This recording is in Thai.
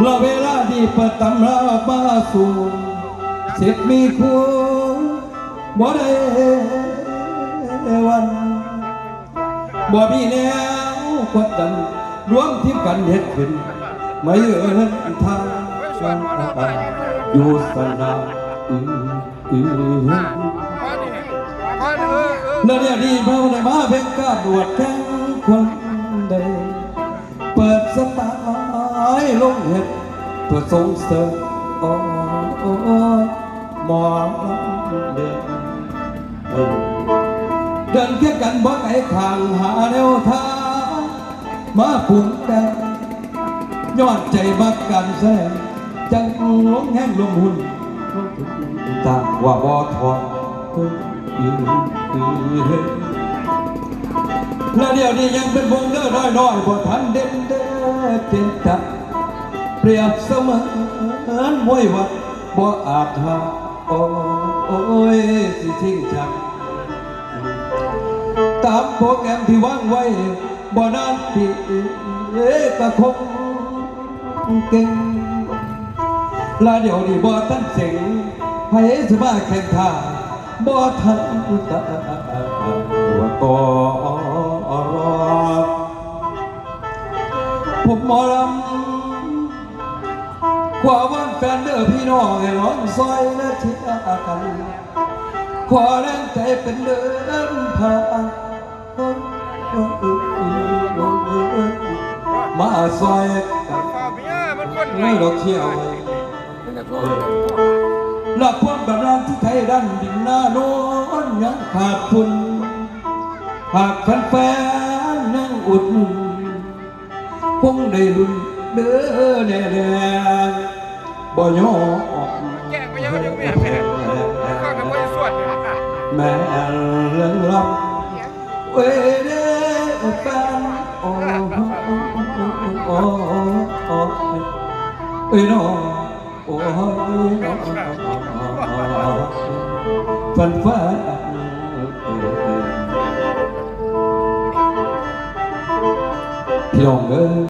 เราเวลาที่เปิดตำรามาสู่สิทธิ์มีคู่บ่ได้วันบ่มีแนวกดดันรวมทีมกันเฮ็ดขึ้นไม่เอิ้นทางอยู่สนามแล้วเนี่ยดีเราได้มาเพ่งกล้าดวดแข้งคนใดเปิดสไตล์ลงเห็ดเพื่อส่งเสริมหมอเดินเคียงกันบ่ไอ้ข้างหาแนวทางมาปรุงแต่งยอดใจบักกันแสงจังลงแห้งลงหุ่นตาว่าบ่ทอนและเดี๋ยวนี้ยังเป็นวงเด้อน้อยบ่ทันเด่นเด้อเจ็บจับเปรียบเสมือนมวยวัดบ่อาจหาโอ้ยสิทิ้งฉันตามโปรแกรมที่วางไว้บ่นานพี่ก็คงเก่งและเดี๋ยวนี้บ่ทันเสียงให้สมาแข่งขันบ่ทันตาว่าต่อผมหมอลำกว่าวันแฟนเด้อพี่น้องให้ร้องซอยและเชียร์กันขอแรงใจเป็นเดินผ่านมาซอยกันไม่ดอกเที่ยวหลักความแบบนั้นที่ไทยดันดินหน้าโน้นยังขาดทุนหากแฟนๆนั่งอุดคงได้ลุ้นเด้อแน่บ่ยอมแกงไปยังไม่แม่ข้ากับไม่สวดแม่เรื่องลำเวเด้อแฟนเอ้ยน้องโอ้ยฝันฟ้าพี่น้องเอ้ย